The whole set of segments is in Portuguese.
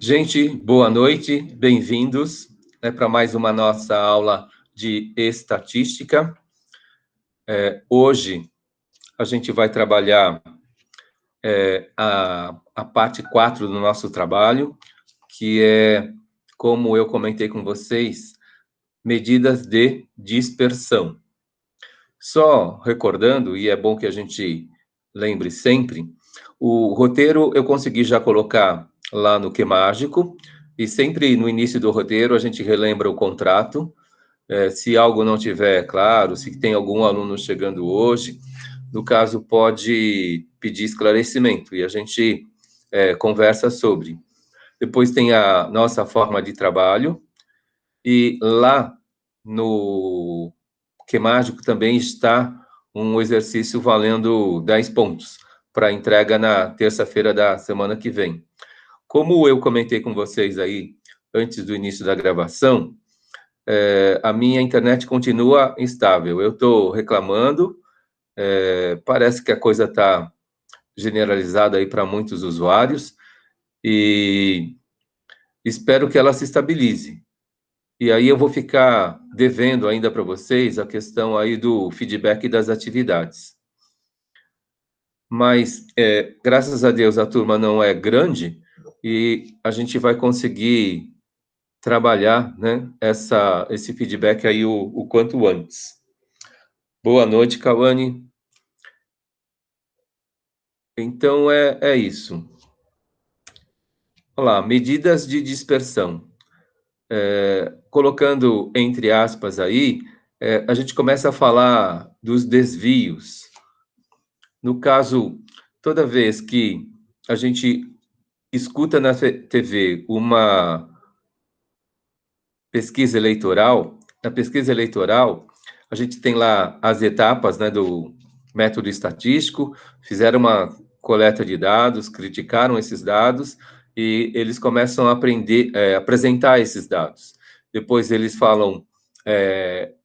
Gente, boa noite, bem-vindos para mais uma nossa aula de estatística. Hoje a gente vai trabalhar a parte 4 do nosso trabalho, que é, como eu comentei com vocês, medidas de dispersão. Só recordando, e é bom que a gente lembre sempre, o roteiro eu consegui já colocar lá no QMágico, e sempre no início do roteiro a gente relembra o contrato. Se algo não tiver claro, se tem algum aluno chegando hoje, no caso, pode pedir esclarecimento e a gente conversa sobre. Depois tem a nossa forma de trabalho, e lá no QMágico também está um exercício valendo 10 pontos para entrega na terça-feira da semana que vem. Como eu comentei com vocês aí antes do início da gravação, a minha internet continua instável. Eu estou reclamando, parece que a coisa está generalizada aí para muitos usuários e espero que ela se estabilize. E aí eu vou ficar devendo ainda para vocês a questão aí do feedback das atividades. Mas, graças a Deus, a turma não é grande e a gente vai conseguir trabalhar, né, esse feedback aí o quanto antes. Boa noite, Cauane. Então, é isso. Olá, medidas de dispersão. Colocando entre aspas aí, a gente começa a falar dos desvios. No caso, toda vez que a gente escuta na TV uma pesquisa eleitoral, na pesquisa eleitoral, a gente tem lá as etapas, né, do método estatístico, fizeram uma coleta de dados, criticaram esses dados, e eles começam a apresentar esses dados. Depois eles falam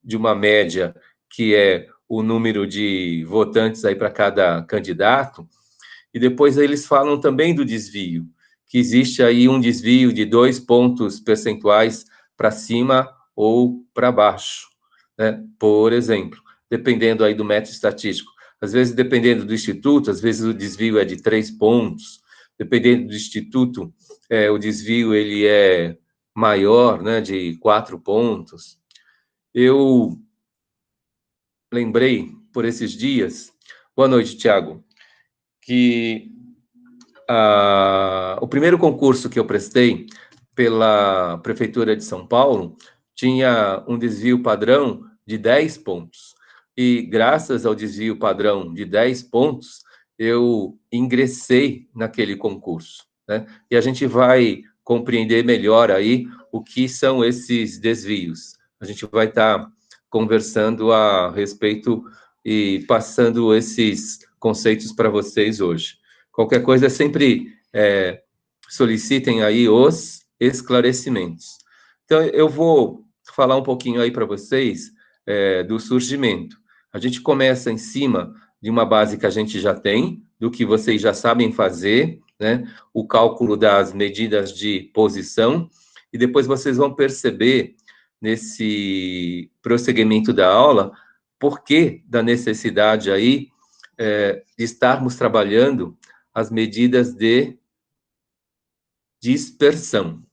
de uma média, que é o número de votantes aí para cada candidato, e depois eles falam também do desvio, que existe aí um desvio de 2 pontos percentuais para cima ou para baixo, né? Por exemplo, dependendo aí do método estatístico. Às vezes, dependendo do instituto, às vezes o desvio é de 3 pontos, dependendo do instituto, o desvio ele é maior, né, de 4 pontos. Eu lembrei, por esses dias, boa noite, Tiago, que o primeiro concurso que eu prestei pela Prefeitura de São Paulo tinha um desvio padrão de 10 pontos. E graças ao desvio padrão de 10 pontos, eu ingressei naquele concurso, né? E a gente vai compreender melhor aí o que são esses desvios. A gente vai estar conversando a respeito e passando esses conceitos para vocês hoje. Qualquer coisa, sempre solicitem aí os esclarecimentos. Então, eu vou falar um pouquinho aí para vocês do surgimento. A gente começa em cima de uma base que a gente já tem, do que vocês já sabem fazer, né? O cálculo das medidas de posição, e depois vocês vão perceber, nesse prosseguimento da aula, por que da necessidade aí de estarmos trabalhando as medidas de dispersão.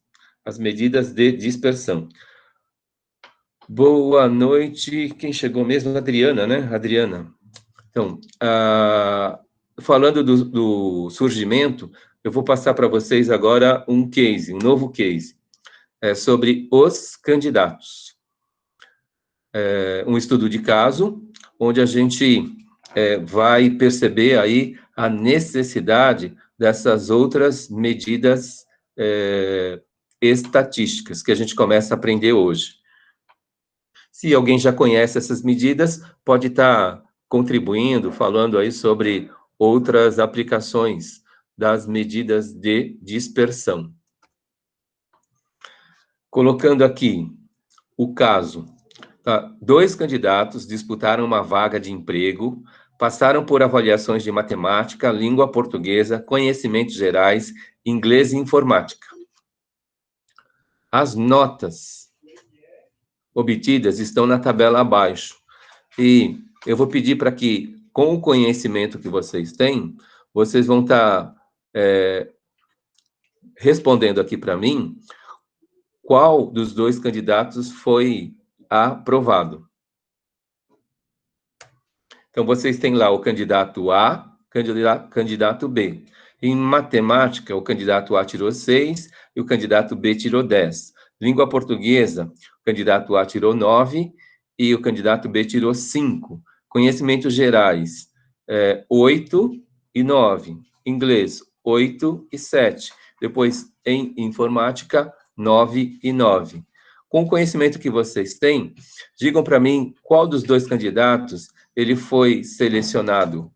As medidas de dispersão. Boa noite. Quem chegou mesmo? Adriana, né? Adriana. Então, falando do surgimento, eu vou passar para vocês agora um case, um novo case, sobre os candidatos. Um estudo de caso, onde a gente vai perceber aí a necessidade dessas outras medidas estatísticas que a gente começa a aprender hoje. Se alguém já conhece essas medidas, pode estar contribuindo, falando aí sobre outras aplicações das medidas de dispersão. Colocando aqui o caso, tá? 2 candidatos disputaram uma vaga de emprego, passaram por avaliações de matemática, língua portuguesa, conhecimentos gerais, inglês e informática. As notas obtidas estão na tabela abaixo. E eu vou pedir para que, com o conhecimento que vocês têm, vocês vão estar respondendo aqui para mim qual dos dois candidatos foi aprovado. Então, vocês têm lá o candidato A, candidato B. Em matemática, o candidato A tirou 6 e o candidato B tirou 10. Língua portuguesa, o candidato A tirou 9 e o candidato B tirou 5. Conhecimentos gerais, 8 e 9. Inglês, 8 e 7. Depois, em informática, 9 e 9. Com o conhecimento que vocês têm, digam para mim qual dos dois candidatos ele foi selecionado.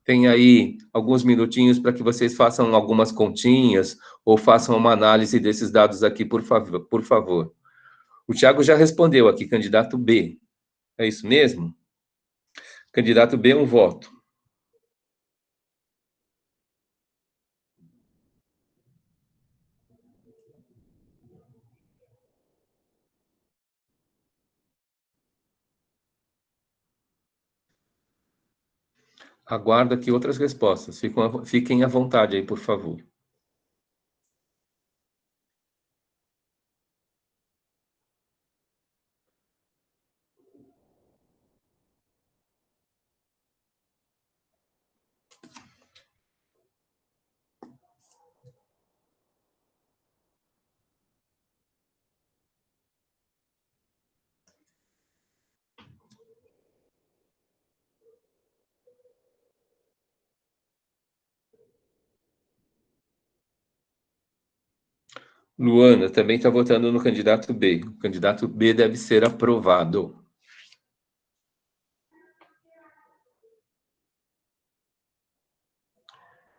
Tem aí alguns minutinhos para que vocês façam algumas continhas ou façam uma análise desses dados aqui, por favor. O Tiago já respondeu aqui, candidato B. É isso mesmo? Candidato B, um voto. Aguardo aqui outras respostas. Fiquem à vontade aí, por favor. Luana também está votando no candidato B. O candidato B deve ser aprovado.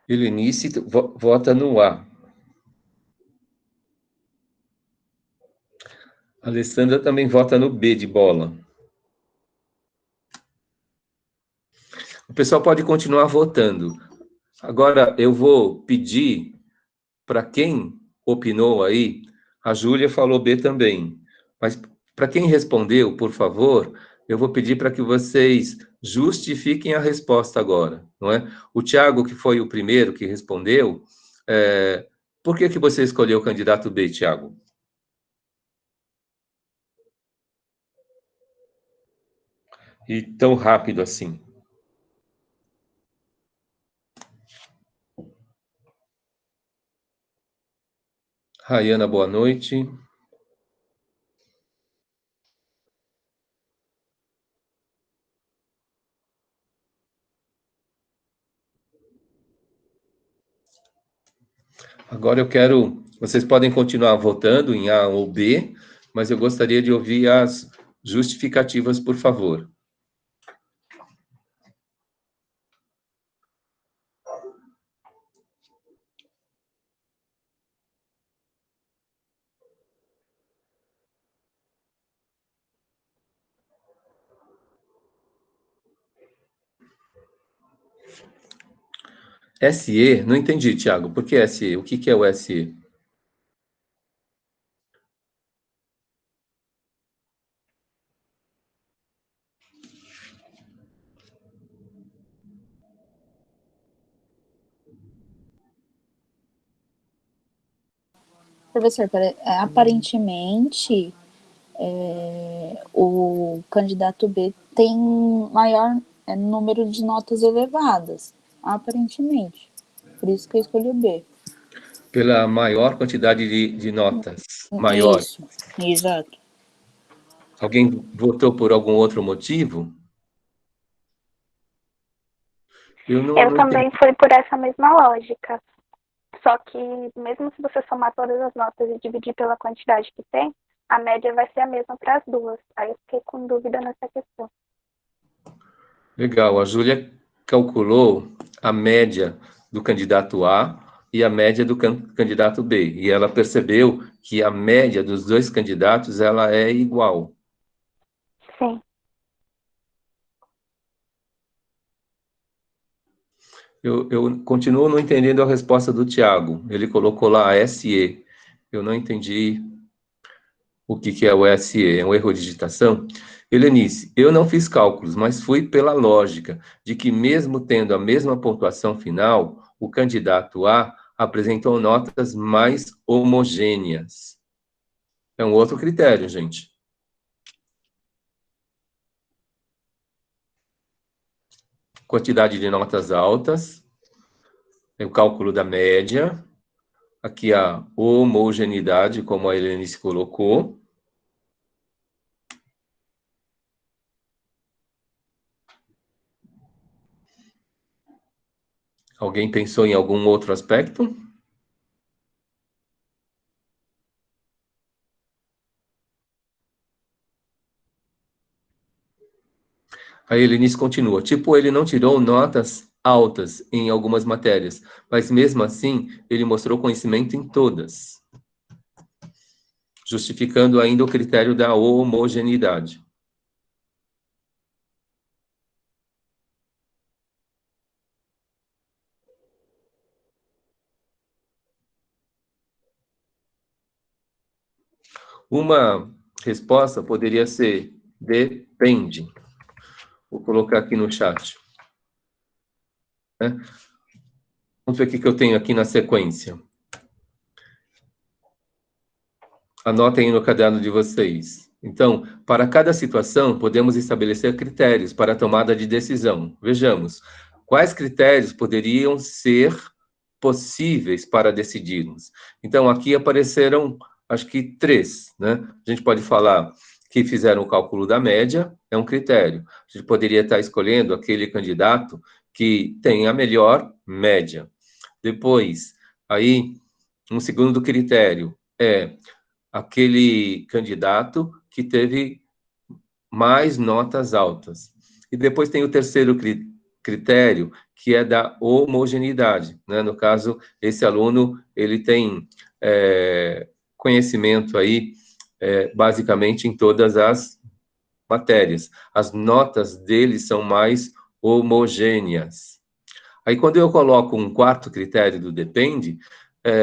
Helenice vota no A. Alessandra também vota no B de bola. O pessoal pode continuar votando. Agora, eu vou pedir para quem opinou aí, a Júlia falou B também, mas para quem respondeu, por favor, eu vou pedir para que vocês justifiquem a resposta agora, não é? O Tiago, que foi o primeiro que respondeu, por que você escolheu o candidato B, Tiago? E tão rápido assim. Rayana, boa noite. Agora eu quero. Vocês podem continuar votando em A ou B, mas eu gostaria de ouvir as justificativas, por favor. SE? Não entendi, Tiago. Por que SE? O que é o SE? Professor, aparentemente o candidato B tem maior número de notas elevadas, aparentemente. Por isso que eu escolhi o B. Pela maior quantidade de notas. Maior. Isso, exato. Alguém votou por algum outro motivo? Eu também fui por essa mesma lógica. Só que, mesmo se você somar todas as notas e dividir pela quantidade que tem, a média vai ser a mesma para as duas. Aí eu fiquei com dúvida nessa questão. Legal. A Júlia calculou a média do candidato A e a média do candidato B. E ela percebeu que a média dos dois candidatos ela é igual. Sim. Eu continuo não entendendo a resposta do Tiago. Ele colocou lá SE. Eu não entendi o que é o SE, é um erro de digitação? Helenice, eu não fiz cálculos, mas fui pela lógica de que mesmo tendo a mesma pontuação final, o candidato A apresentou notas mais homogêneas. É um outro critério, gente. Quantidade de notas altas, é o cálculo da média, aqui a homogeneidade, como a Helenice colocou. Alguém pensou em algum outro aspecto? A Helenice continua. Tipo, ele não tirou notas altas em algumas matérias, mas mesmo assim, ele mostrou conhecimento em todas, justificando ainda o critério da homogeneidade. Uma resposta poderia ser depende. Vou colocar aqui no chat. Vamos ver o que eu tenho aqui na sequência. Anotem aí no caderno de vocês. Então, para cada situação, podemos estabelecer critérios para a tomada de decisão. Vejamos, quais critérios poderiam ser possíveis para decidirmos? Então, aqui apareceram, acho que 3, né? A gente pode falar que fizeram o cálculo da média, é um critério. A gente poderia estar escolhendo aquele candidato que tem a melhor média. Depois, aí, um segundo critério é aquele candidato que teve mais notas altas. E depois tem o terceiro critério, que é da homogeneidade, né? No caso, esse aluno, ele tem conhecimento aí, basicamente, em todas as matérias. As notas dele são mais homogêneas. Aí, quando eu coloco um quarto critério do depende,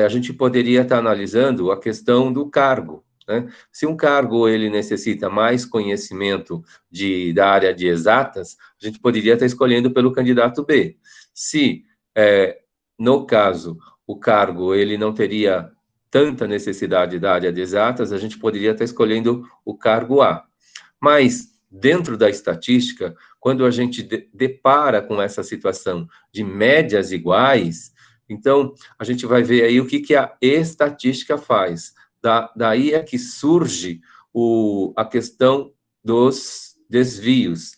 a gente poderia estar analisando a questão do cargo, né? Se um cargo ele necessita mais conhecimento da área de exatas, a gente poderia estar escolhendo pelo candidato B. Se, no caso, o cargo ele não teria tanta necessidade da área de exatas, a gente poderia estar escolhendo o cargo A. Mas, dentro da estatística, quando a gente depara com essa situação de médias iguais, então, a gente vai ver aí o que a estatística faz. Daí é que surge a questão dos desvios,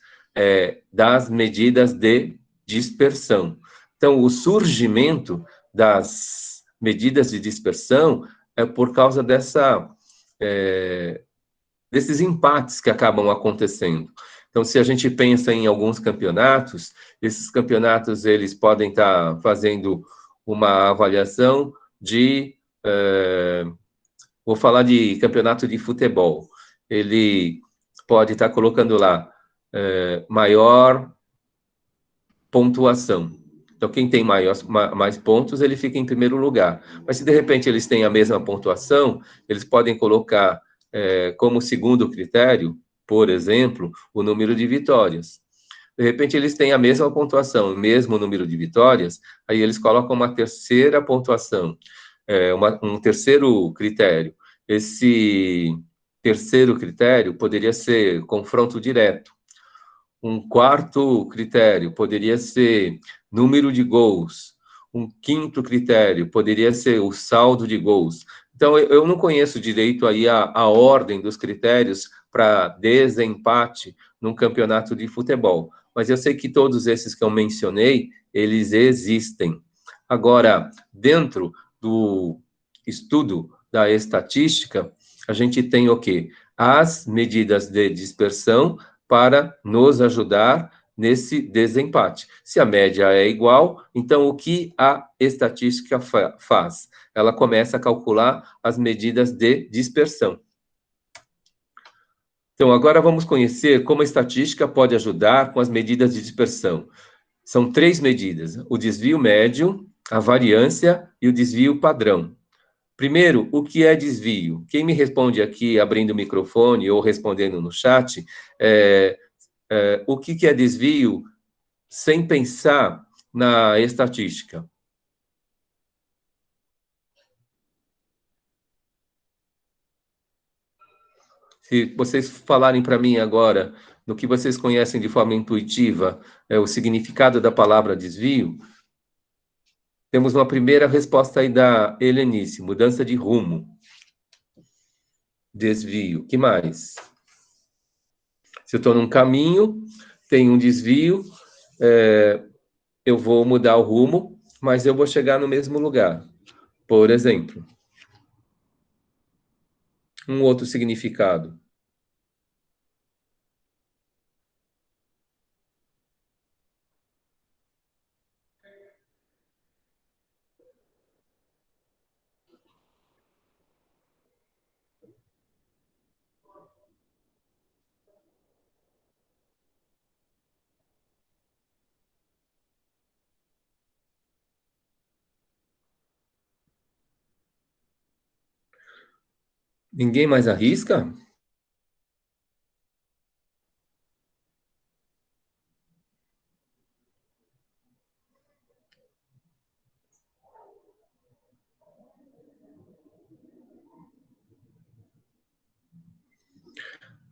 das medidas de dispersão. Então, o surgimento das medidas de dispersão é por causa desses empates que acabam acontecendo. Então, se a gente pensa em alguns campeonatos, esses campeonatos eles podem estar fazendo uma avaliação vou falar de campeonato de futebol. Ele pode estar colocando lá maior pontuação. Então, quem tem mais pontos, ele fica em primeiro lugar. Mas se, de repente, eles têm a mesma pontuação, eles podem colocar como segundo critério, por exemplo, o número de vitórias. De repente, eles têm a mesma pontuação, o mesmo número de vitórias, aí eles colocam uma terceira pontuação, um terceiro critério. Esse terceiro critério poderia ser confronto direto. Um quarto critério poderia ser número de gols. Um quinto critério poderia ser o saldo de gols. Então, eu não conheço direito aí a ordem dos critérios para desempate num campeonato de futebol, mas eu sei que todos esses que eu mencionei, eles existem. Agora, dentro do estudo da estatística, a gente tem o quê? As medidas de dispersão para nos ajudar nesse desempate. Se a média é igual, então o que a estatística faz? Ela começa a calcular as medidas de dispersão. Então, agora vamos conhecer como a estatística pode ajudar com as medidas de dispersão. São 3 medidas: o desvio médio, a variância e o desvio padrão. Primeiro, o que é desvio? Quem me responde aqui, abrindo o microfone ou respondendo no chat, o que é desvio sem pensar na estatística? Se vocês falarem para mim agora, no que vocês conhecem de forma intuitiva, o significado da palavra desvio, temos uma primeira resposta aí da Helenice, mudança de rumo. Desvio. Que mais? Se eu estou num caminho, tem um desvio, eu vou mudar o rumo, mas eu vou chegar no mesmo lugar. Por exemplo, um outro significado. Ninguém mais arrisca?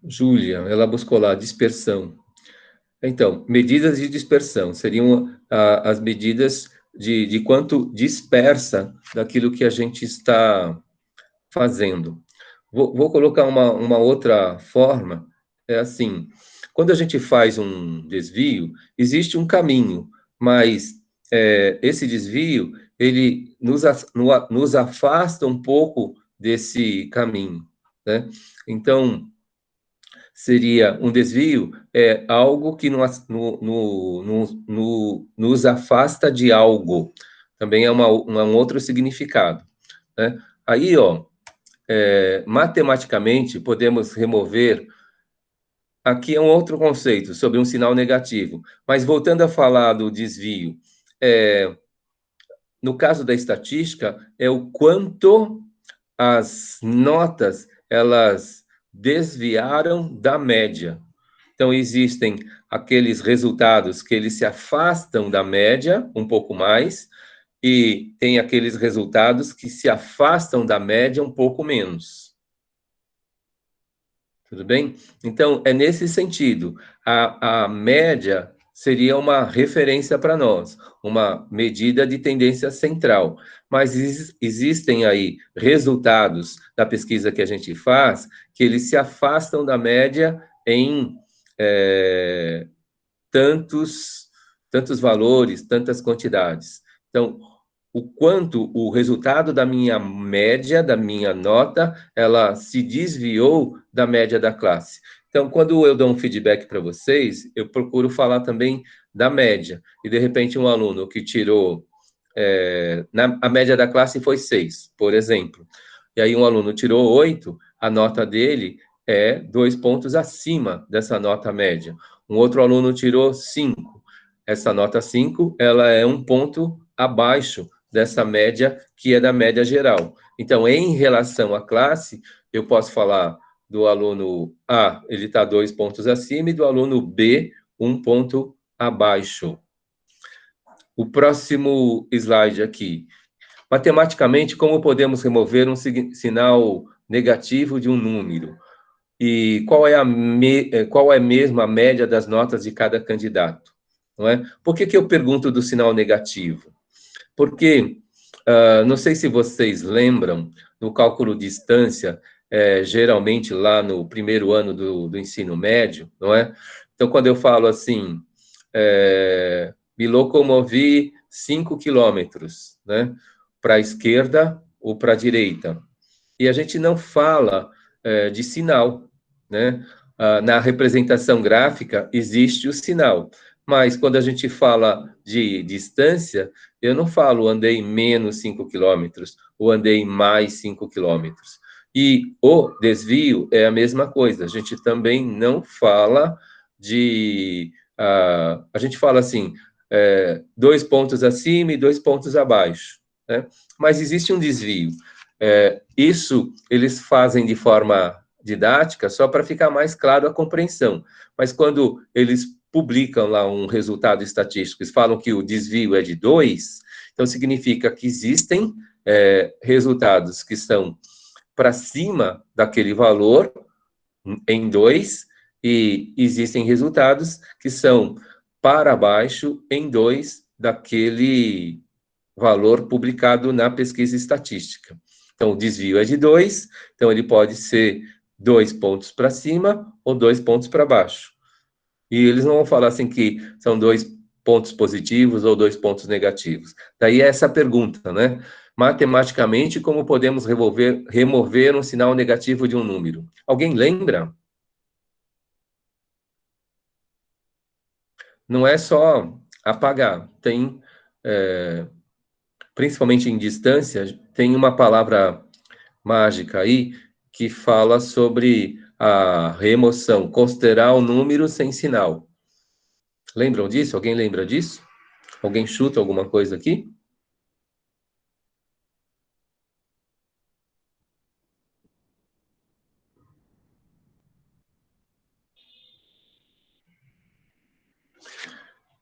Júlia, ela buscou lá dispersão. Então, medidas de dispersão seriam as medidas de quanto dispersa daquilo que a gente está fazendo. Vou colocar uma outra forma, é assim, quando a gente faz um desvio, existe um caminho, mas esse desvio, ele nos afasta um pouco desse caminho, né? Então, seria um desvio, algo que nos afasta de algo. Também é um outro significado, né? Aí, ó, matematicamente, podemos remover. Aqui é um outro conceito sobre um sinal negativo. Mas voltando a falar do desvio, no caso da estatística, é o quanto as notas elas desviaram da média. Então, existem aqueles resultados que eles se afastam da média um pouco mais, e tem aqueles resultados que se afastam da média um pouco menos. Tudo bem? Então, é nesse sentido. A média seria uma referência para nós, uma medida de tendência central. Mas existem aí resultados da pesquisa que a gente faz que eles se afastam da média em tantos valores, tantas quantidades. Então, o quanto o resultado da minha média, da minha nota, ela se desviou da média da classe. Então, quando eu dou um feedback para vocês, eu procuro falar também da média. E, de repente, um aluno que tirou... a média da classe foi 6, por exemplo. E aí um aluno tirou 8, a nota dele é 2 pontos acima dessa nota média. Um outro aluno tirou 5. Essa nota 5, ela é 1 ponto abaixo dessa média, que é da média geral. Então, em relação à classe, eu posso falar do aluno A, ele está 2 pontos acima, e do aluno B, 1 ponto abaixo. O próximo slide aqui. Matematicamente, como podemos remover um sinal negativo de um número? E qual é mesmo a média das notas de cada candidato? Não é? Por que eu pergunto do sinal negativo? Porque, não sei se vocês lembram, no cálculo de distância, geralmente lá no primeiro ano do ensino médio, não é? Então, quando eu falo assim, me locomovi 5 quilômetros, né? Para a esquerda ou para a direita. E a gente não fala de sinal, né? Na representação gráfica existe o sinal, mas quando a gente fala de distância, eu não falo andei menos 5 quilômetros ou andei mais 5 quilômetros. E o desvio é a mesma coisa, a gente também não fala de... a gente fala assim, 2 pontos acima e 2 pontos abaixo, né? Mas existe um desvio. Isso eles fazem de forma didática só para ficar mais claro a compreensão. Mas quando eles publicam lá um resultado estatístico, eles falam que o desvio é de 2, então significa que existem resultados que estão para cima daquele valor, em 2, e existem resultados que são para baixo, em 2, daquele valor publicado na pesquisa estatística. Então, o desvio é de 2, então ele pode ser 2 pontos para cima ou 2 pontos para baixo. E eles não vão falar assim que são 2 pontos positivos ou 2 pontos negativos. Daí é essa pergunta, né? Matematicamente, como podemos remover um sinal negativo de um número? Alguém lembra? Não é só apagar. Tem, principalmente em distância, tem uma palavra mágica aí que fala sobre a remoção, considerar o número sem sinal. Lembram disso? Alguém lembra disso? Alguém chuta alguma coisa aqui?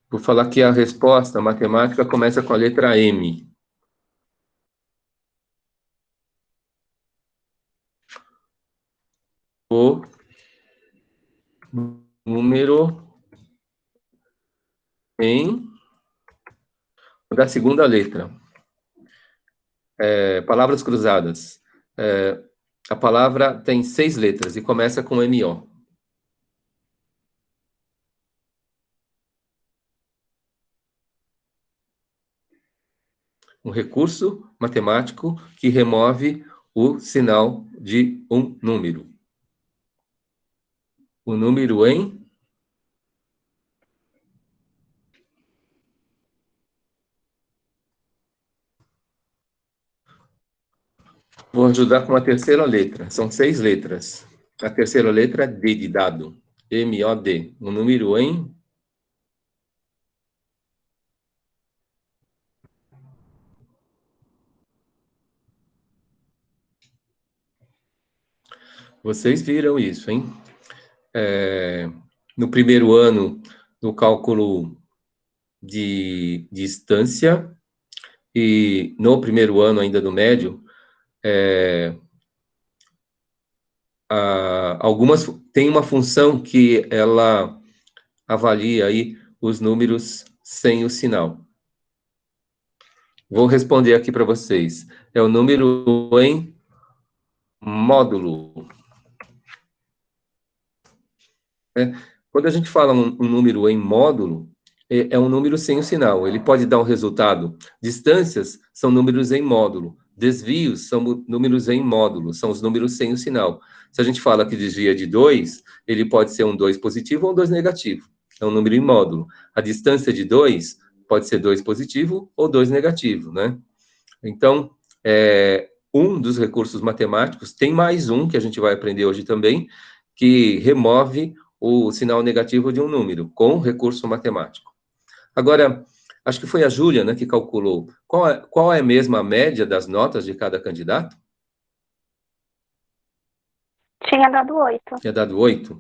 Vou falar que a resposta matemática começa com a letra M. O número em da segunda letra. Palavras cruzadas. A palavra tem 6 letras e começa com MO. Um recurso matemático que remove o sinal de um número. O número em... Vou ajudar com a terceira letra. São 6 letras. A terceira letra é D de dado. M-O-D. O número em... Vocês viram isso, hein? No primeiro ano, no cálculo de distância, e no primeiro ano ainda do médio, algumas tem uma função que ela avalia aí os números sem o sinal. Vou responder aqui para vocês. É o número em módulo. Quando a gente fala um número em módulo, é um número sem o sinal. Ele pode dar um resultado. Distâncias são números em módulo. Desvios são números em módulo, são os números sem o sinal. Se a gente fala que desvia de 2, ele pode ser um 2 positivo ou um 2 negativo. É um número em módulo. A distância de 2 pode ser 2 positivo ou 2 negativo, né? Então, um dos recursos matemáticos, tem mais um que a gente vai aprender hoje também, que remove o sinal negativo de um número, com recurso matemático. Agora, acho que foi a Júlia, né, que calculou. Qual é mesmo a média das notas de cada candidato? Tinha dado 8. Tinha dado 8?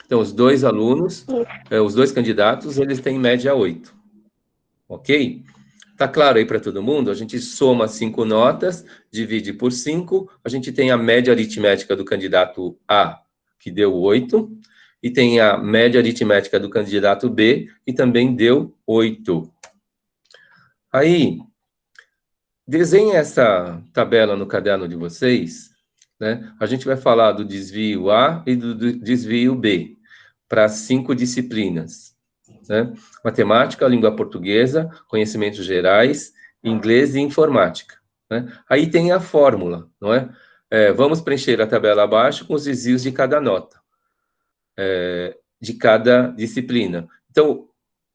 Então, os dois alunos, os dois candidatos, eles têm média 8. Ok? Tá claro aí para todo mundo? A gente soma 5 notas, divide por 5, a gente tem a média aritmética do candidato A, que deu 8, e tem a média aritmética do candidato B, que também deu 8. Aí, desenhe essa tabela no caderno de vocês, né? A gente vai falar do desvio A e do desvio B, para 5 disciplinas, né? Matemática, língua portuguesa, conhecimentos gerais, inglês e informática, né? Aí tem a fórmula, não é? Vamos preencher a tabela abaixo com os desvios de cada nota, de cada disciplina. Então,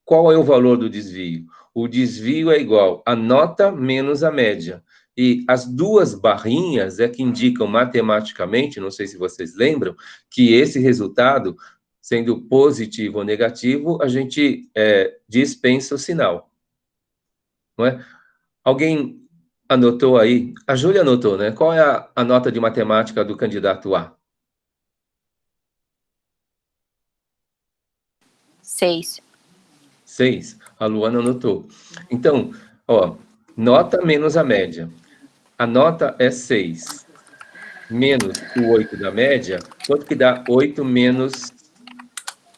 qual é o valor do desvio? O desvio é igual a nota menos a média. E as duas barrinhas é que indicam matematicamente, não sei se vocês lembram, que esse resultado, sendo positivo ou negativo, a gente dispensa o sinal. Não é? Alguém anotou aí? A Júlia anotou, né? Qual é a nota de matemática do candidato A? 6. 6. A Luana anotou. Então, ó, nota menos a média. A nota é 6. Menos o 8 da média, quanto que dá 8 menos...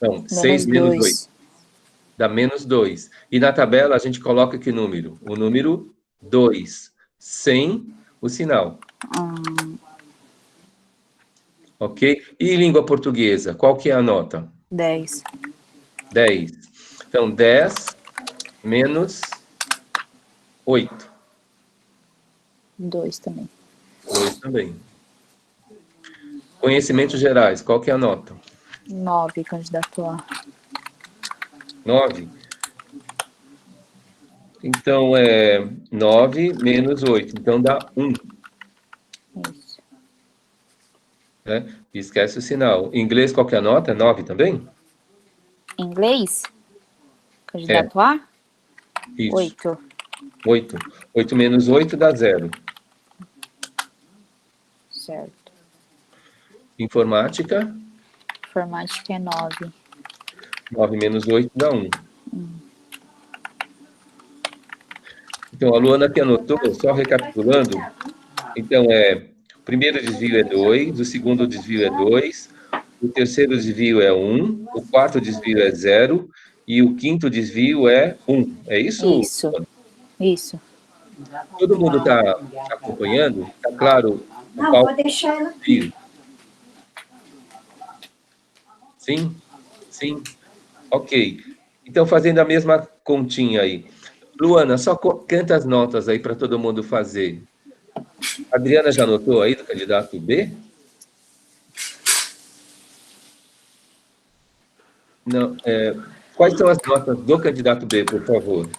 Não, 6 menos 8. Dá menos 2. E na tabela a gente coloca que número? O número 2, sem o sinal. Ok? E língua portuguesa, qual que é a nota? 10. 10. Então, 10 menos 8. 2 também. 2 também. Conhecimentos gerais, qual que é a nota? 9, candidato A. 9. Então, é 9 menos 8. Então, dá 1. Isso. Né? Esquece o sinal. Em inglês, qual que é a nota? 9 também? Inglês? Candidato A? Isso. 8. 8. 8 menos 8 dá 0. Certo. Informática? Informática é 9. 9 menos 8 dá 1. Então, a Luana que anotou, só recapitulando. Então, o primeiro desvio é 2, o segundo desvio é 2, o terceiro desvio é 1, o quarto desvio é 0 e o quinto desvio é 1. É isso? Isso. Isso. Todo mundo está acompanhando? Está claro? Não, vou deixar ela aqui. Sim? Sim. Ok. Então, fazendo a mesma continha aí. Luana, só quantas notas aí para todo mundo fazer? A Adriana já anotou aí do candidato B? Não. Quais são as notas do candidato B, por favor?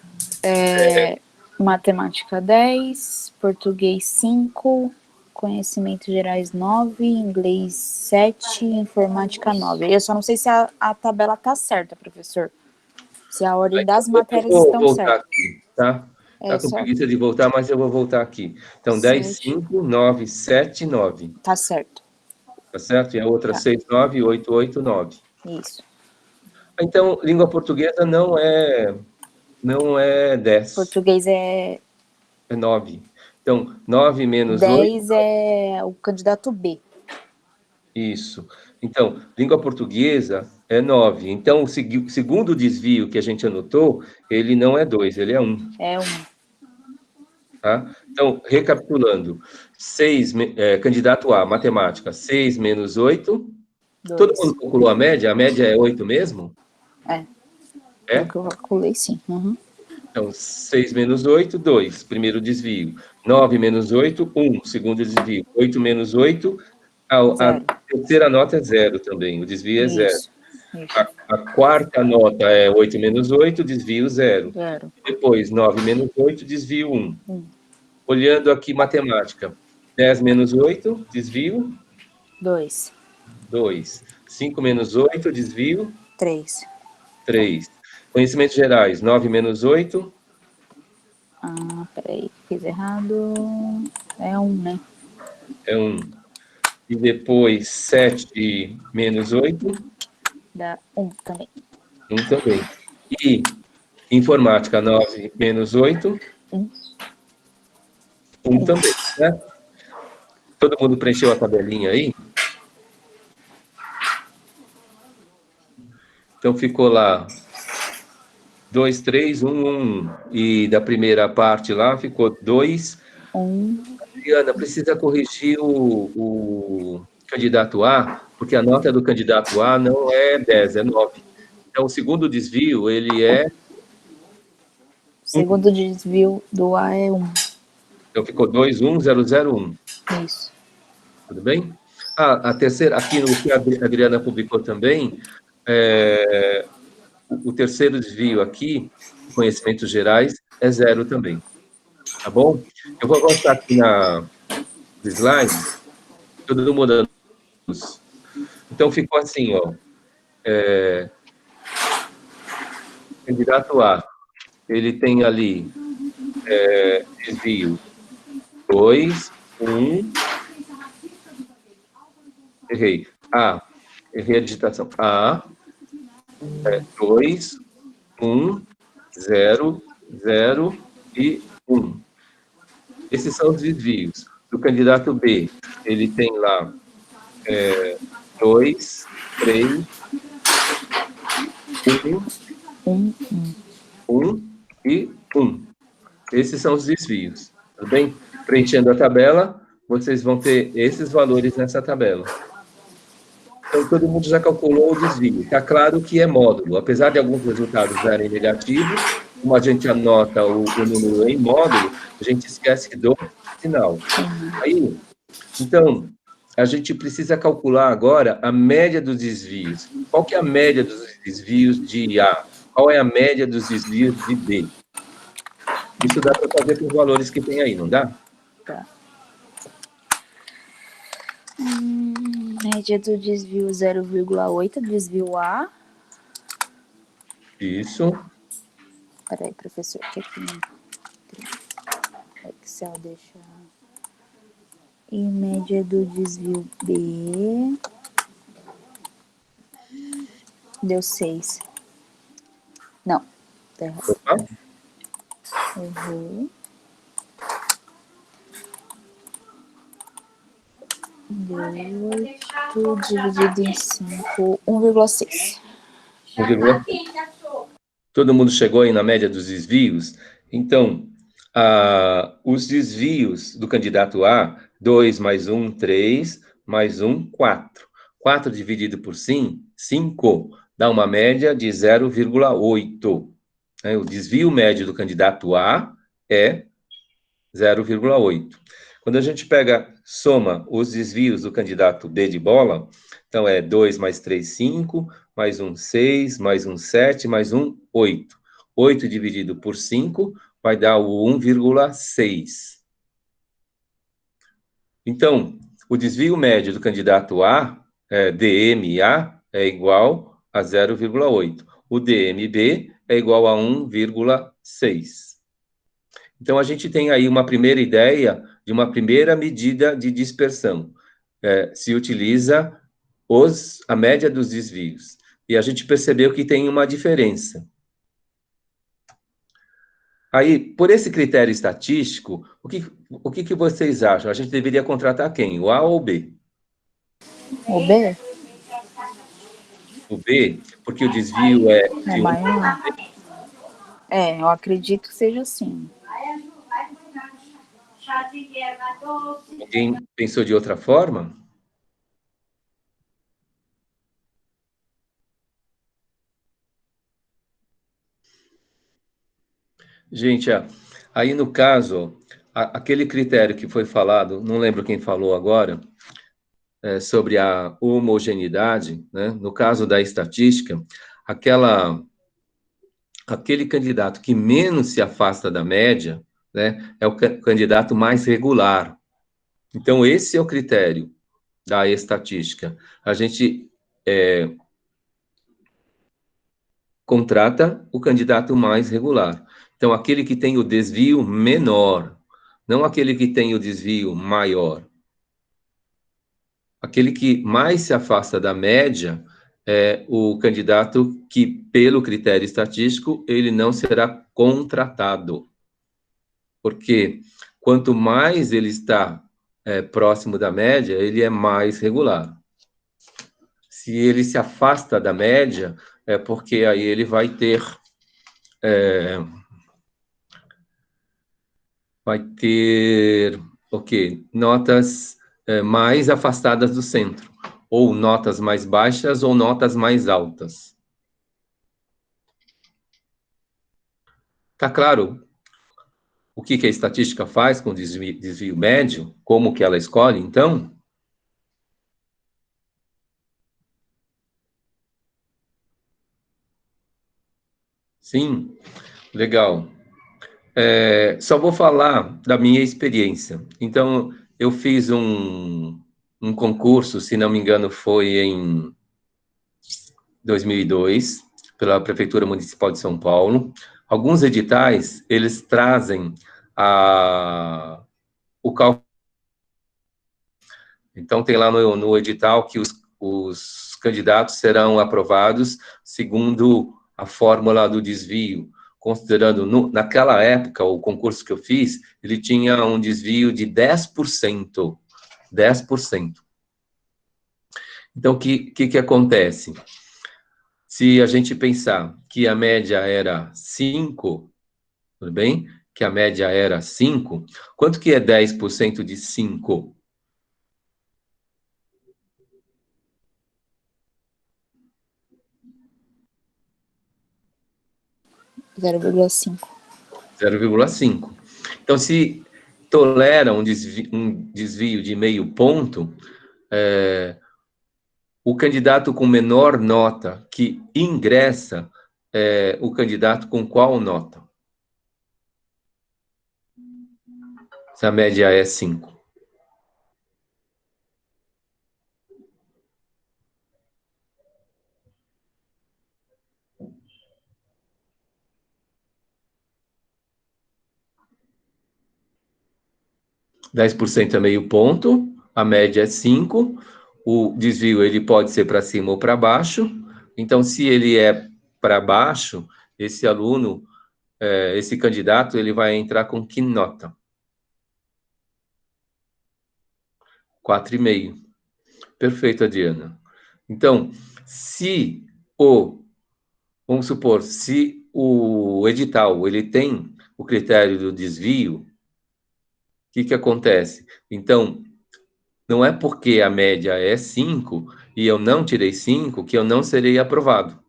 Matemática 10, português 5, conhecimentos gerais 9, inglês 7, informática 9. Eu só não sei se a tabela tá certa, professor. Se a ordem das matérias estão certas. Aqui, tá? Tá com certo. preguiça de voltar, mas eu vou voltar aqui. Então, 10, 5, 9, 7, 9. Tá certo. Tá certo? E a outra 6, 9, 8, 8, 9. Isso. Então, língua portuguesa não é 10. Português é... É 9. Então, 9 menos 10 8... é o candidato B. Isso. Então, língua portuguesa é 9. Então, o segundo desvio que a gente anotou, ele não é 2, ele é 1. É 1. Tá? Então, recapitulando. 6, candidato A, matemática. 6 menos 8. 2. Todo mundo calculou a média? A média é 8 mesmo? É. É? O que eu calculei, sim. Uhum. Então, 6 menos 8, 2. Primeiro desvio. 9 menos 8, 1. Segundo desvio. 8 menos 8... A terceira nota é 0 também, o desvio é 0. A quarta nota é 8 menos 8, desvio 0. Depois, 9 menos 8, desvio 1. Olhando aqui, matemática. 10 menos 8, desvio? 2. 2. 5 menos 8, desvio? 3. 3. Conhecimentos gerais. 9 menos 8? Peraí, fiz errado. É 1, né? É 1. E depois, 7 menos 8? Dá 1 também. 1 também. E informática, 9 menos 8? 1 também, né? Todo mundo preencheu a tabelinha aí? Então, ficou lá 2, 3, 1, 1. E da primeira parte lá, ficou 2. 1. Adriana, precisa corrigir o candidato A, porque a nota do candidato A não é 10, é 9. Então, o segundo desvio, ele é... O segundo desvio do A é 1. Então, ficou 2, 1, 0, 0, 1. Isso. Tudo bem? A terceira, aqui no que a Adriana publicou também, o terceiro desvio aqui, conhecimentos gerais, é 0 também. Tá bom? Eu vou mostrar aqui na slide, todo mundo. Então, ficou assim, ó. Candidato A, ele tem ali desvio 2, 1. Errei. A. Errei a digitação. A. 2, 1, 0, 0 e 1. Esses são os desvios. Do candidato B, ele tem lá 2, 3, 1 e 1. Esses são os desvios, tudo bem? Preenchendo a tabela, vocês vão ter esses valores nessa tabela. Então, todo mundo já calculou o desvio. Está claro que é módulo. Apesar de alguns resultados darem negativos, como a gente anota o número em módulo, a gente esquece do sinal. Aí, então, a gente precisa calcular agora a média dos desvios. Qual que é a média dos desvios de A? Qual é a média dos desvios de B? Isso dá para fazer com os valores que tem aí, não dá? Tá. Média do desvio 0,8, desvio A. Isso. Peraí, professor, que aqui no Excel deixa... E média do desvio B... Deu 6. Não, tá errado. Opa. Errei. Deu 8 dividido em 5, 1,6. 1,6. Todo mundo chegou aí na média dos desvios? Então, os desvios do candidato A, 2 mais 1, 3, mais 1, 4. 4 dividido por 5, dá uma média de 0,8. O desvio médio do candidato A é 0,8. Quando a gente soma os desvios do candidato B de bola, então é 2 mais 3, 5, mais 1, 6, mais 1, 7, mais 1, 8. 8 dividido por 5 vai dar o 1,6. Então, o desvio médio do candidato A, DMA, é igual a 0,8. O DMB é igual a 1,6. Então, a gente tem aí uma primeira ideia de uma primeira medida de dispersão. Se utiliza a média dos desvios. E a gente percebeu que tem uma diferença. Aí, por esse critério estatístico, o que vocês acham? A gente deveria contratar quem? O A ou o B? O B? O B, porque o desvio é de maior. Eu acredito que seja assim. Alguém pensou de outra forma? Gente, aí no caso, aquele critério que foi falado, não lembro quem falou agora, sobre a homogeneidade, né? No caso da estatística, aquele candidato que menos se afasta da média, né, é o candidato mais regular. Então, esse é o critério da estatística. A gente contrata o candidato mais regular. Então, aquele que tem o desvio menor, não aquele que tem o desvio maior. Aquele que mais se afasta da média é o candidato que, pelo critério estatístico, ele não será contratado. Porque quanto mais ele está próximo da média, ele é mais regular. Se ele se afasta da média, é porque aí ele vai ter o quê? Notas mais afastadas do centro, ou notas mais baixas ou notas mais altas. Tá claro o que a estatística faz com desvio médio? Como que ela escolhe, então? Sim, legal. Só vou falar da minha experiência. Então, eu fiz um concurso, se não me engano, foi em 2002, pela Prefeitura Municipal de São Paulo. Alguns editais, eles trazem o cálculo. Então, tem lá no edital que os candidatos serão aprovados segundo a fórmula do desvio, considerando, naquela época, o concurso que eu fiz, ele tinha um desvio de 10%. 10%. Então, o que acontece? Se a gente pensar que a média era 5, tudo bem? Que a média era 5, quanto que é 10% de 5? 0,5. 0,5. Então, se tolera um desvio de meio ponto, o candidato com menor nota que ingressa é o candidato com qual nota? Se a média é 5. (10% é meio ponto, a média é 5, o desvio ele pode ser para cima ou para baixo. Então, se ele é para baixo, esse aluno, esse candidato, ele vai entrar com que nota? 4,5. Perfeito, Adriana. Então, vamos supor, se o edital, ele tem o critério do desvio, o que acontece? Então, não é porque a média é 5 e eu não tirei 5 que eu não serei aprovado.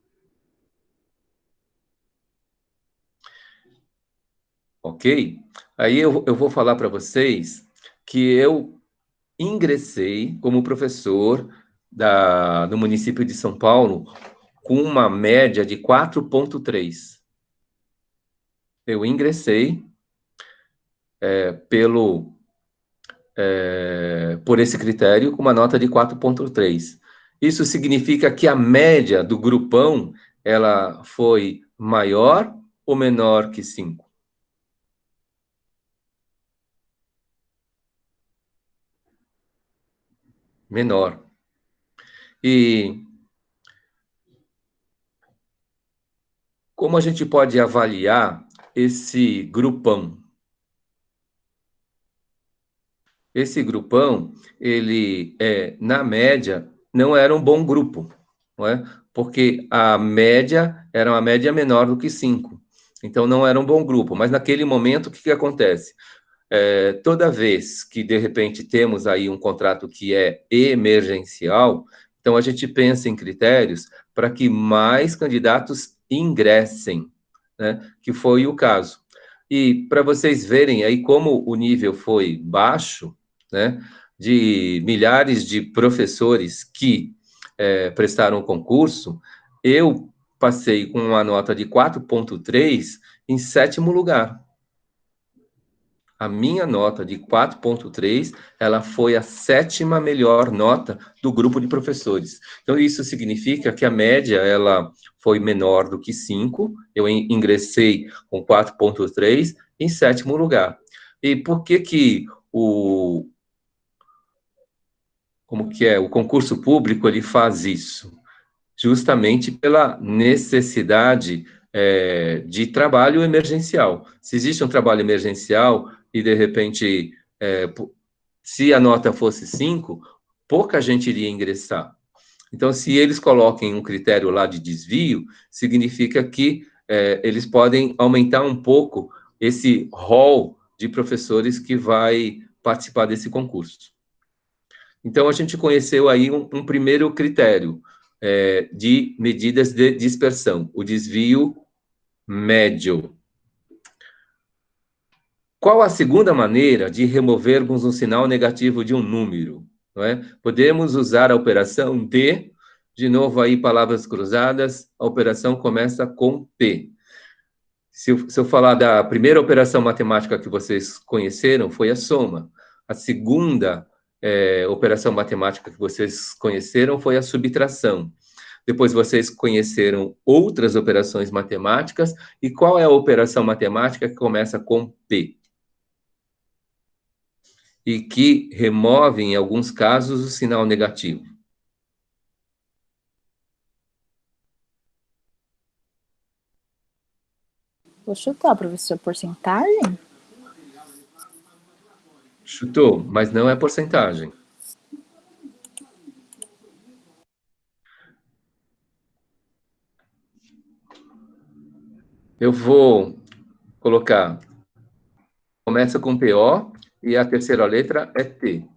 Ok? Aí eu vou falar para vocês que eu ingressei como professor no município de São Paulo com uma média de 4,3. Eu ingressei por esse critério com uma nota de 4,3. Isso significa que a média do grupão ela foi maior ou menor que 5? Menor. E como a gente pode avaliar esse grupão? Esse grupão, ele, na média, não era um bom grupo, não é? Porque a média era uma média menor do que 5. Então, não era um bom grupo. Mas, naquele momento, o que acontece? Toda vez que, de repente, temos aí um contrato que é emergencial, então a gente pensa em critérios para que mais candidatos ingressem, né? Que foi o caso. E para vocês verem aí como o nível foi baixo, né? De milhares de professores que prestaram o concurso, eu passei com uma nota de 4,3 em 7º lugar. A minha nota de 4,3, ela foi a 7ª melhor nota do grupo de professores. Então, isso significa que a média, ela foi menor do que 5, eu ingressei com 4,3 em 7º lugar. E por que o concurso público, ele faz isso? Justamente pela necessidade de trabalho emergencial. Se existe um trabalho emergencial e, de repente, se a nota fosse 5, pouca gente iria ingressar. Então, se eles coloquem um critério lá de desvio, significa que eles podem aumentar um pouco esse rol de professores que vai participar desse concurso. Então, a gente conheceu aí um primeiro critério de medidas de dispersão, o desvio médio. Qual a segunda maneira de removermos um sinal negativo de um número? Não é? Podemos usar a operação de novo aí, palavras cruzadas, a operação começa com P. Se eu falar da primeira operação matemática que vocês conheceram, foi a soma. A segunda operação matemática que vocês conheceram foi a subtração. Depois vocês conheceram outras operações matemáticas. E qual é a operação matemática que começa com P? e que removem, em alguns casos, o sinal negativo? Vou chutar, professor, porcentagem? Chutou, mas não é porcentagem. Eu vou colocar, começa com PO e a terceira letra é T.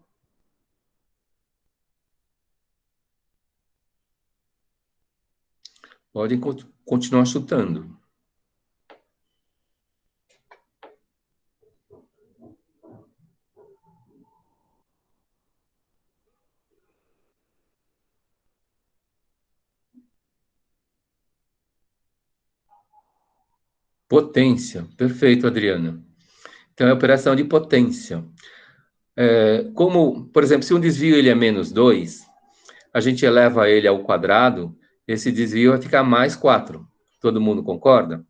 Podem continuar chutando. Potência. Perfeito, Adriana. Então, é a operação de potência. Como, por exemplo, se um desvio ele é menos 2, a gente eleva ele ao quadrado, esse desvio vai ficar mais 4. Todo mundo concorda?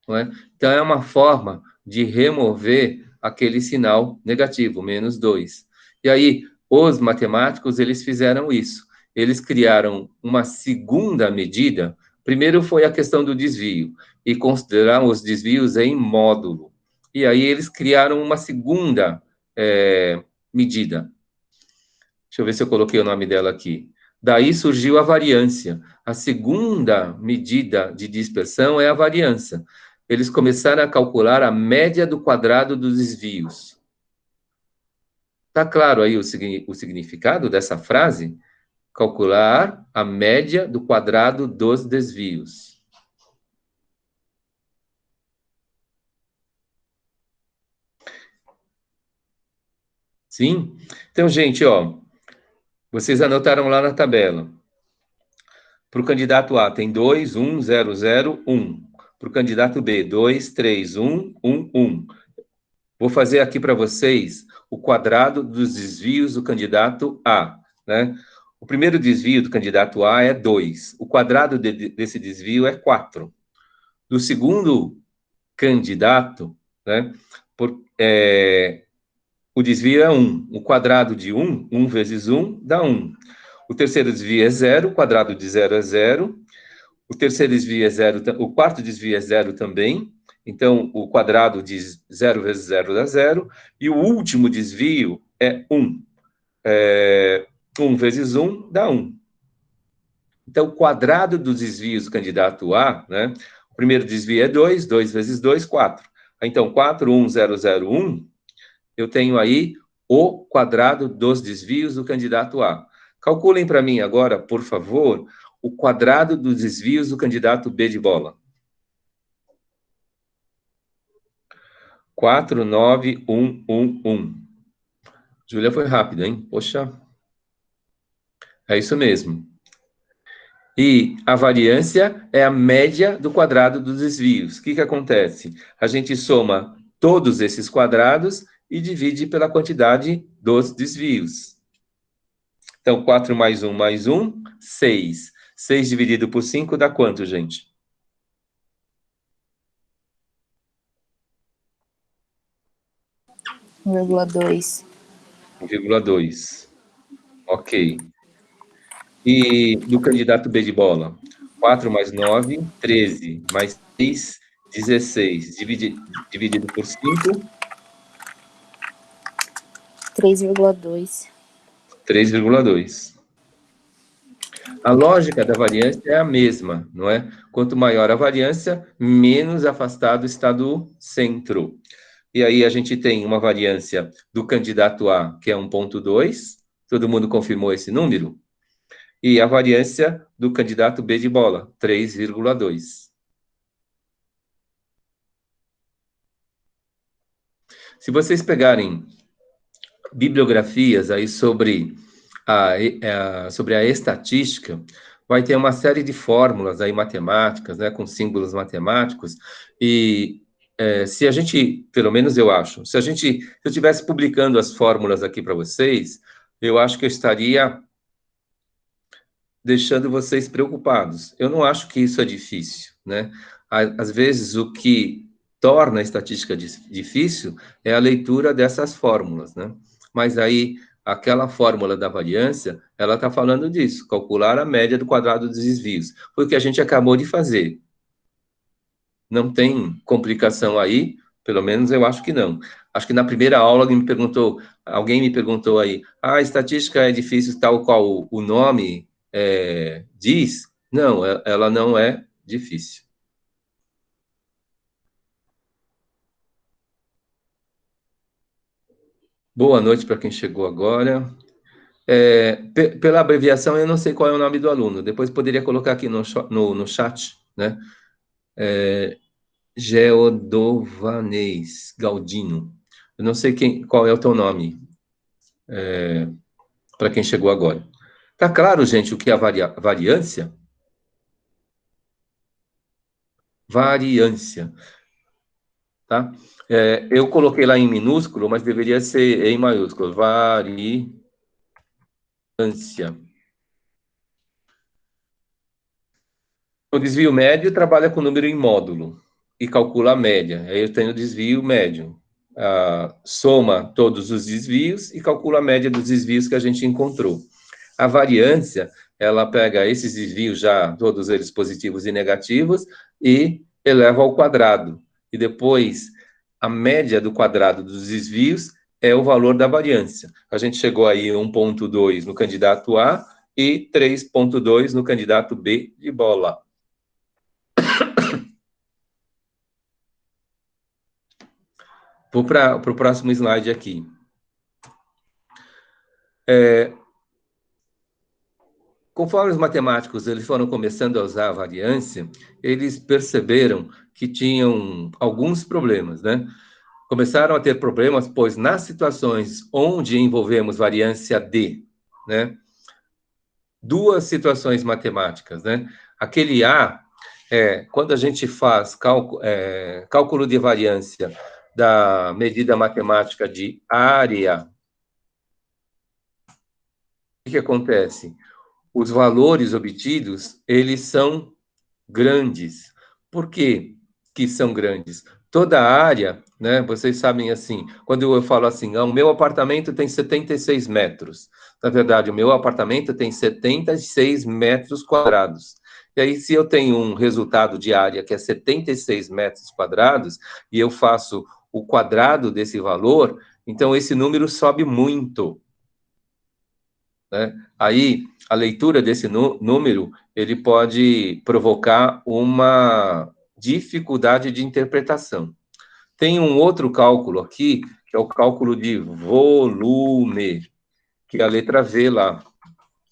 Não é? Então, é uma forma de remover aquele sinal negativo, menos 2. E aí, os matemáticos, eles fizeram isso. Eles criaram uma segunda medida. Primeiro foi a questão do desvio, e consideraram os desvios em módulo. E aí, eles criaram uma segunda medida. Deixa eu ver se eu coloquei o nome dela aqui. Daí surgiu a variância. A segunda medida de dispersão é a variância. Eles começaram a calcular a média do quadrado dos desvios. Está claro aí o significado dessa frase? Calcular a média do quadrado dos desvios. Sim? Então, gente, ó, vocês anotaram lá na tabela. Para o candidato A tem 2, 1, 0, 0, 1. Para o candidato B, 2, 3, 1, 1, 1. Vou fazer aqui para vocês o quadrado dos desvios do candidato A, né? O primeiro desvio do candidato A é 2. O quadrado desse desvio é 4. Do segundo candidato, né? O desvio é 1. O quadrado de 1, 1 vezes 1 dá 1. O terceiro desvio é 0, o quadrado de 0 é 0. O terceiro desvio é 0, o quarto desvio é 0 também. Então, o quadrado de 0 vezes 0 dá 0. E o último desvio é 1. 1 vezes 1 dá 1. Então, o quadrado dos desvios do candidato A, né? O primeiro desvio é 2, 2 vezes 2, 4. Então, 4, 1, 0, 0, 1. Eu tenho aí o quadrado dos desvios do candidato A. Calculem para mim agora, por favor, o quadrado dos desvios do candidato B de bola. 4, 9, 1, 1, 1. Júlia foi rápida, hein? Poxa. É isso mesmo. E a variância é a média do quadrado dos desvios. O que acontece? A gente soma todos esses quadrados e divide pela quantidade dos desvios. Então, 4 mais 1, 6. 6 dividido por 5 dá quanto, gente? 1,2. 1,2. Ok. E do candidato B de bola? 4 mais 9, 13. Mais 6, 16. Dividido por 5? 3,2. 3,2. A lógica da variância é a mesma, não é? Quanto maior a variância, menos afastado está do centro. E aí a gente tem uma variância do candidato A, que é 1,2. Todo mundo confirmou esse número? E a variância do candidato B de bola, 3,2. Se vocês pegarem bibliografias aí sobre a estatística, vai ter uma série de fórmulas aí matemáticas, né, com símbolos matemáticos, e se a gente, pelo menos eu acho, se eu estivesse publicando as fórmulas aqui para vocês, eu acho que eu estaria deixando vocês preocupados. Eu não acho que isso é difícil, né? Às vezes, o que torna a estatística difícil é a leitura dessas fórmulas, né? Mas aí, aquela fórmula da variância, ela está falando disso, calcular a média do quadrado dos desvios. Foi o que a gente acabou de fazer. Não tem complicação aí, pelo menos eu acho que não. Acho que na primeira aula alguém me perguntou aí, a estatística é difícil tal qual o nome diz? Não, ela não é difícil. Boa noite para quem chegou agora. Pela abreviação, eu não sei qual é o nome do aluno. Depois poderia colocar aqui no chat, né? Geodovanês Galdino. Eu não sei qual é o teu nome, para quem chegou agora. Tá claro, gente, o que é a variância? Variância. Tá? Eu coloquei lá em minúsculo, mas deveria ser em maiúsculo. Variância. O desvio médio trabalha com número em módulo e calcula a média. Aí eu tenho o desvio médio. Soma todos os desvios e calcula a média dos desvios que a gente encontrou. A variância, ela pega esses desvios já, todos eles positivos e negativos, e eleva ao quadrado. E depois, a média do quadrado dos desvios é o valor da variância. A gente chegou aí 1,2 no candidato A e 3,2 no candidato B de bola. Vou para o próximo slide aqui. Conforme os matemáticos eles foram começando a usar a variância, eles perceberam que tinham alguns problemas, né? Começaram a ter problemas, pois nas situações onde envolvemos variância D, né? Duas situações matemáticas, né? Aquele A, quando a gente faz cálculo de variância da medida matemática de área, o que acontece? Os valores obtidos, eles são grandes. Por que que são grandes? Toda a área, né, vocês sabem assim, quando eu falo assim, o meu apartamento tem 76 metros. Na verdade, o meu apartamento tem 76 metros quadrados. E aí, se eu tenho um resultado de área que é 76 metros quadrados, e eu faço o quadrado desse valor, então esse número sobe muito. Né? Aí, a leitura desse número, ele pode provocar uma dificuldade de interpretação. Tem um outro cálculo aqui, que é o cálculo de volume, que é a letra V lá.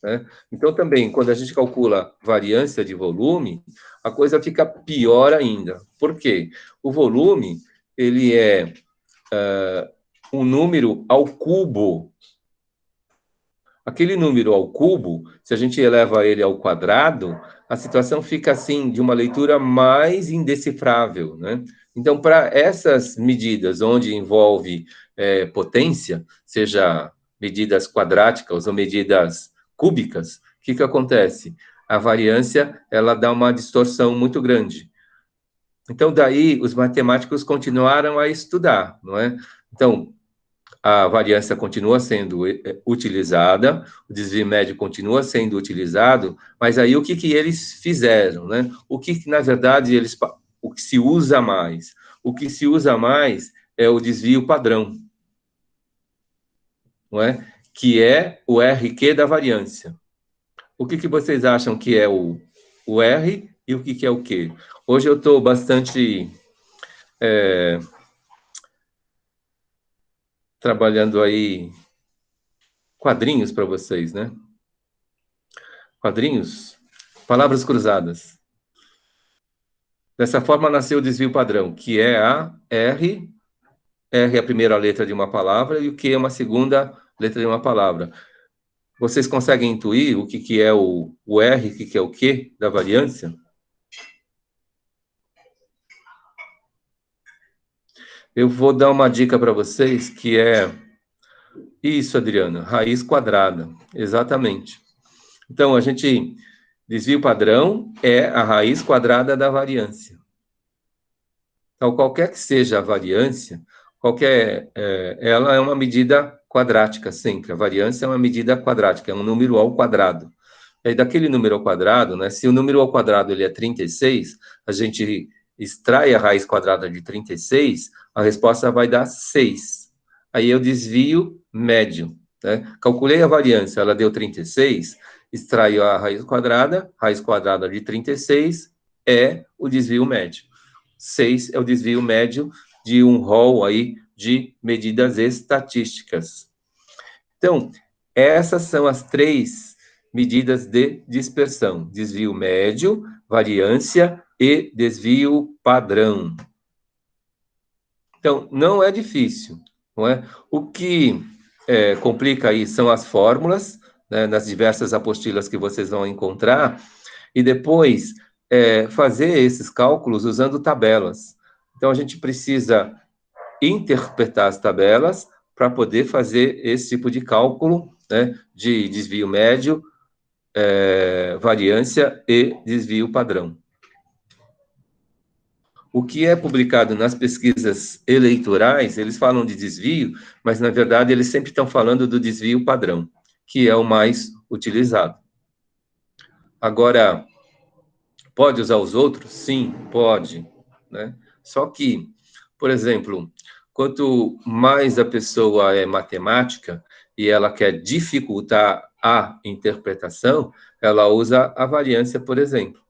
Né? Então, também, quando a gente calcula variância de volume, a coisa fica pior ainda. Por quê? O volume, ele é um número ao cubo. Aquele número ao cubo, se a gente eleva ele ao quadrado, a situação fica assim, de uma leitura mais indecifrável, né? Então, para essas medidas onde envolve potência, seja medidas quadráticas ou medidas cúbicas, o que acontece? A variância, ela dá uma distorção muito grande. Então, daí, os matemáticos continuaram a estudar, não é? Então, a variância continua sendo utilizada, o desvio médio continua sendo utilizado, mas aí o que eles fizeram, né? O que na verdade, o que se usa mais? O que se usa mais é o desvio padrão, não é? Que é o RQ da variância. O que vocês acham que é o R e o que é o Q? Hoje eu estou bastante trabalhando aí quadrinhos para vocês, né? Quadrinhos, palavras cruzadas. Dessa forma nasceu o desvio padrão, que é a R. R é a primeira letra de uma palavra e o Q é uma segunda letra de uma palavra. Vocês conseguem intuir o que é o R, o que é o Q da variância? Eu vou dar uma dica para vocês que é isso, Adriana, raiz quadrada, exatamente. Então, desvio padrão é a raiz quadrada da variância. Então, qualquer que seja a variância, ela é uma medida quadrática sempre. A variância é uma medida quadrática, é um número ao quadrado. E aí, daquele número ao quadrado, né, se o número ao quadrado ele é 36, a gente extrai a raiz quadrada de 36, a resposta vai dar 6. Aí eu desvio médio. Né? Calculei a variância, ela deu 36, extraio a raiz quadrada de 36 é o desvio médio. 6 é o desvio médio de um rol aí de medidas estatísticas. Então, essas são as 3 medidas de dispersão: desvio médio, variância e desvio padrão. Então, não é difícil, não é? O que complica aí são as fórmulas, né, nas diversas apostilas que vocês vão encontrar, e depois fazer esses cálculos usando tabelas. Então, a gente precisa interpretar as tabelas para poder fazer esse tipo de cálculo, né, de desvio médio, variância e desvio padrão. O que é publicado nas pesquisas eleitorais, eles falam de desvio, mas, na verdade, eles sempre estão falando do desvio padrão, que é o mais utilizado. Agora, pode usar os outros? Sim, pode, né? Só que, por exemplo, quanto mais a pessoa é matemática e ela quer dificultar a interpretação, ela usa a variância, por exemplo.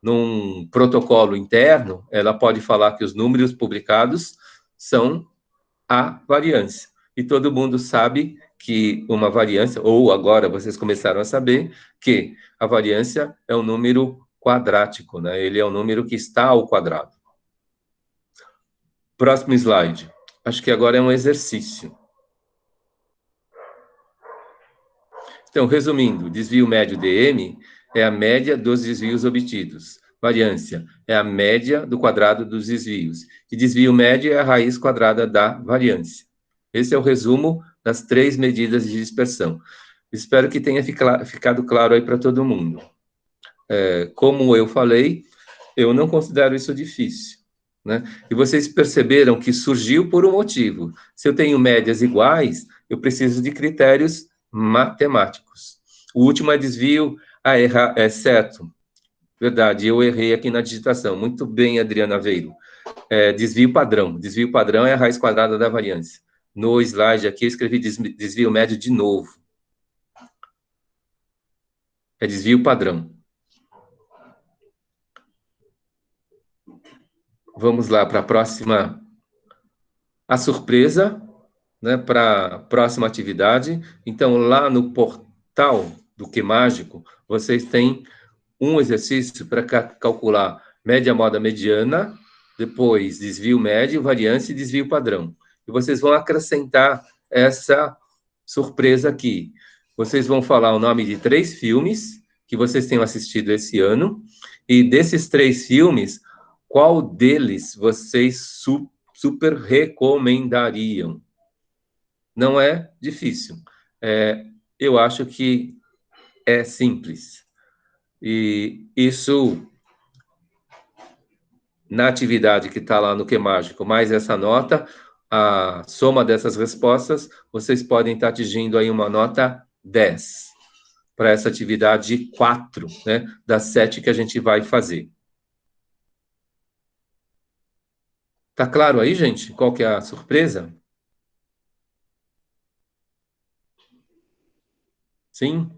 Num protocolo interno, ela pode falar que os números publicados são a variância. E todo mundo sabe que uma variância, ou agora vocês começaram a saber, que a variância é um número quadrático, né? Ele é um número que está ao quadrado. Próximo slide. Acho que agora é um exercício. Então, resumindo, desvio médio dm é a média dos desvios obtidos. Variância é a média do quadrado dos desvios. E desvio médio é a raiz quadrada da variância. Esse é o resumo das 3 medidas de dispersão. Espero que tenha ficado claro aí para todo mundo. Como eu falei, eu não considero isso difícil. Né? E vocês perceberam que surgiu por um motivo. Se eu tenho médias iguais, eu preciso de critérios matemáticos. O último é desvio. É certo. Verdade, eu errei aqui na digitação. Muito bem, Adriana Aveiro. Desvio padrão. Desvio padrão é a raiz quadrada da variância. No slide aqui eu escrevi desvio médio de novo. É desvio padrão. Vamos lá para a próxima. A surpresa, né, para a próxima atividade. Então, lá no portal do Que Mágico, vocês têm um exercício para calcular média, moda, mediana, depois desvio médio, variância e desvio padrão. E vocês vão acrescentar essa surpresa aqui. Vocês vão falar o nome de 3 filmes que vocês tenham assistido esse ano, e desses 3 filmes, qual deles vocês super recomendariam? Não é difícil. Eu acho que é simples. E isso, na atividade que está lá no Que Mágico, mais essa nota, a soma dessas respostas, vocês podem estar atingindo aí uma nota 10 para essa atividade 4, né, das 7 que a gente vai fazer. Tá claro aí, gente? Qual que é a surpresa? Sim?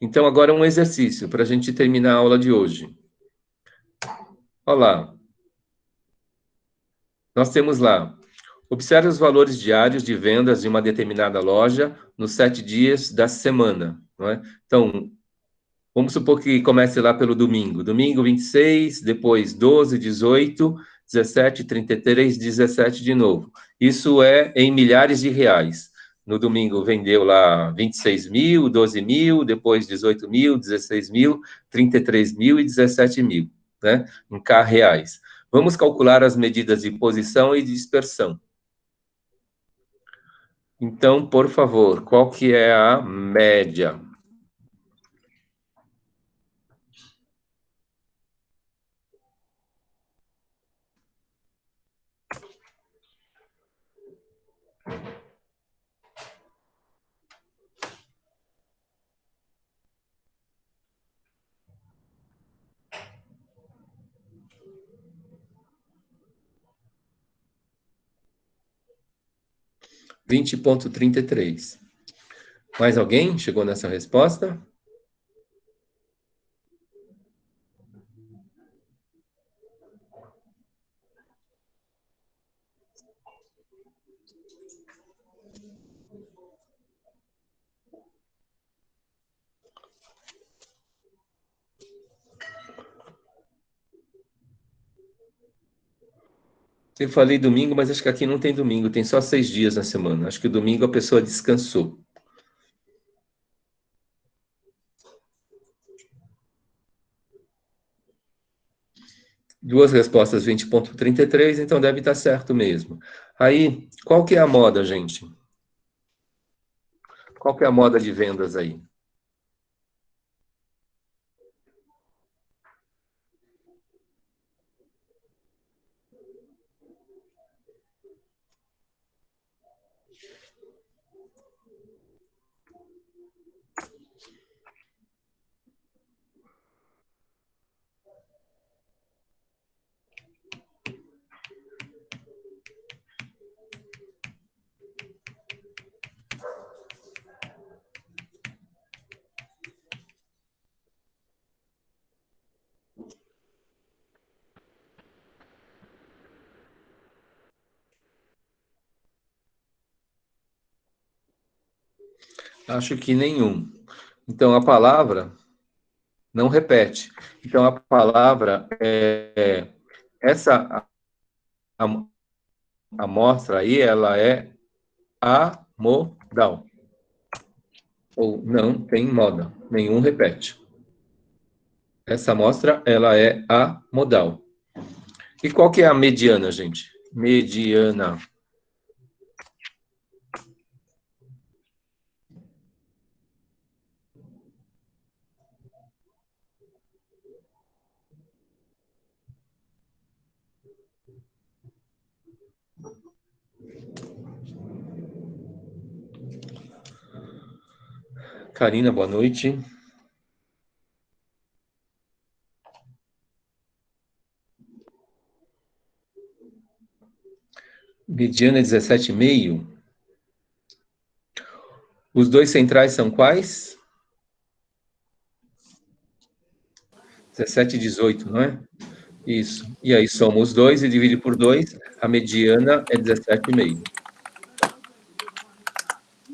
Então, agora um exercício para a gente terminar a aula de hoje. Olha lá. Nós temos lá. Observe os valores diários de vendas de uma determinada loja nos 7 dias da semana. Não é? Então, vamos supor que comece lá pelo domingo. Domingo 26, depois 12, 18, 17, 33, 17 de novo. Isso é em milhares de reais. No domingo vendeu lá 26 mil, 12 mil, depois 18 mil, 16 mil, 33 mil e 17 mil, né? Em reais. Vamos calcular as medidas de posição e dispersão. Então, por favor, qual que é a média? 20,33. Mais alguém chegou nessa resposta? Eu falei domingo, mas acho que aqui não tem domingo, tem só 6 dias na semana. Acho que o domingo a pessoa descansou. Duas respostas 20,33, então deve estar certo mesmo. Aí, qual que é a moda, gente? Qual que é a moda de vendas aí? Acho que nenhum. Então, a palavra não repete. Então, a palavra essa amostra aí, ela é amodal. Ou não tem moda. Nenhum repete. Essa amostra, ela é amodal. E qual que é a mediana, gente? Mediana. Karina, boa noite. Mediana é 17,5. Os dois centrais são quais? 17 e 18, não é? Isso. E aí soma os dois e divide por 2, a mediana é 17,5.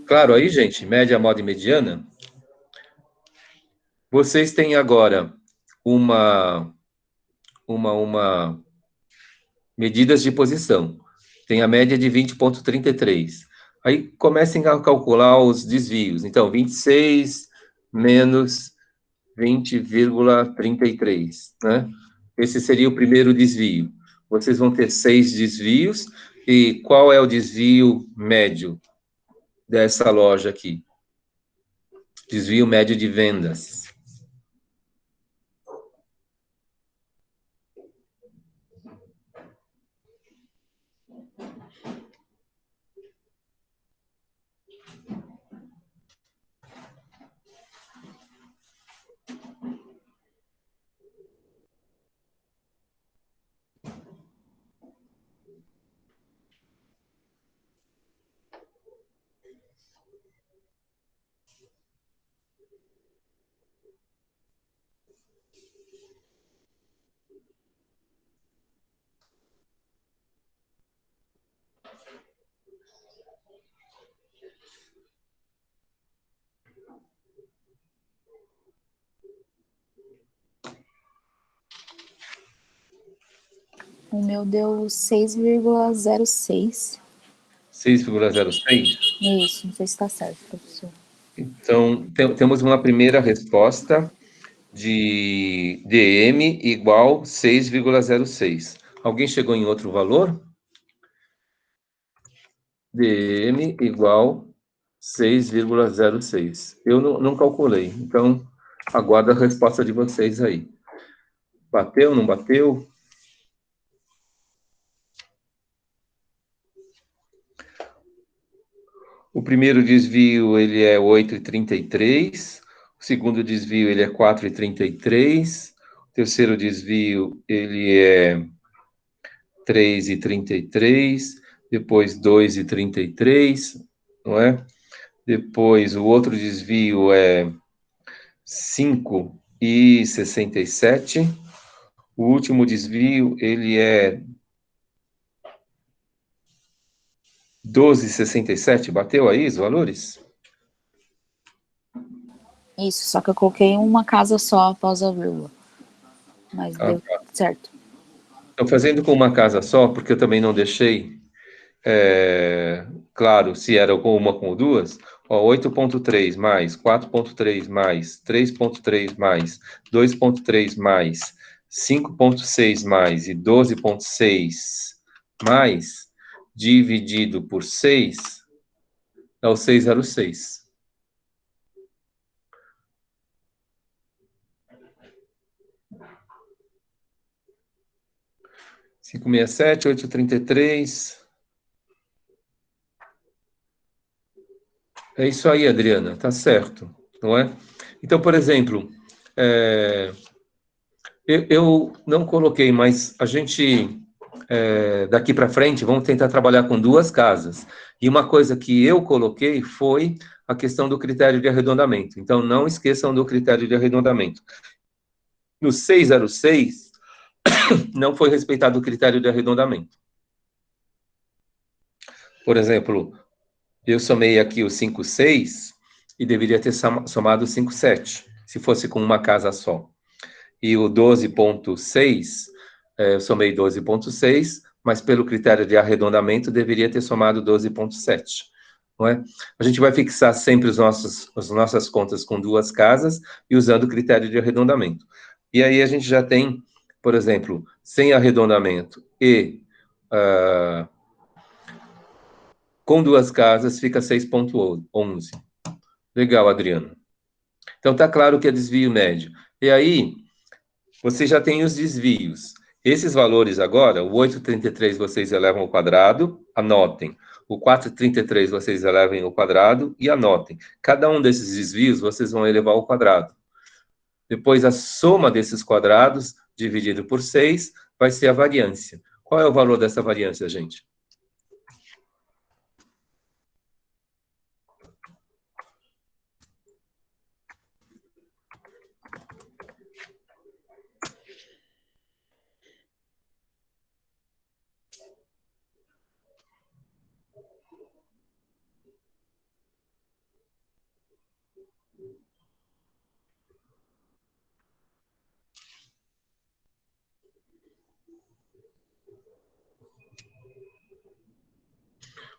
Claro aí, gente? Média, moda e mediana. Vocês têm agora uma medidas de posição. Tem a média de 20,33. Aí comecem a calcular os desvios. Então, 26 menos 20,33, né? Esse seria o primeiro desvio. Vocês vão ter 6 desvios. E qual é o desvio médio dessa loja aqui? Desvio médio de vendas. O meu deu 6,06. 6,06? Isso, não sei se está certo, professor. Então, temos uma primeira resposta de DM igual 6,06. Alguém chegou em outro valor? DM igual 6,06. Eu não calculei, então aguardo a resposta de vocês aí. Bateu, não bateu? O primeiro desvio, ele é 8,33. O segundo desvio, ele é 4,33. O terceiro desvio, ele é 3,33. depois 2,33, não é? Depois o outro desvio é 5,67. O último desvio, ele é 12,67. Bateu aí os valores? Isso, só que eu coloquei uma casa só após a vírgula. Mas deu certo. Estou fazendo com uma casa só, porque eu também não deixei claro se era com uma com duas. Ó, 8,3 mais 4,3 mais 3,3 mais 2,3 mais 5,6 mais e 12,6 mais dividido por 6 é o 606. Cinco meia sete, 8,33. É isso aí, Adriana, tá certo, não é? Então, por exemplo, eu não coloquei, mas a gente, daqui para frente, vamos tentar trabalhar com duas casas. E uma coisa que eu coloquei foi a questão do critério de arredondamento. Então, não esqueçam do critério de arredondamento. No 606, não foi respeitado o critério de arredondamento. Por exemplo, eu somei aqui o 5,6 e deveria ter somado o 5,7, se fosse com uma casa só. E o 12,6, eu somei 12,6, mas pelo critério de arredondamento deveria ter somado 12,7, não é? A gente vai fixar sempre as nossas contas com duas casas e usando o critério de arredondamento. E aí a gente já tem, por exemplo, sem arredondamento e com duas casas fica 6,11. Legal, Adriano. Então tá claro que é desvio médio. E aí, você já tem os desvios. Esses valores agora, o 8,33 vocês elevam ao quadrado, anotem. O 4,33 vocês elevem ao quadrado e anotem. Cada um desses desvios vocês vão elevar ao quadrado. Depois, a soma desses quadrados, dividido por 6, vai ser a variância. Qual é o valor dessa variância, gente?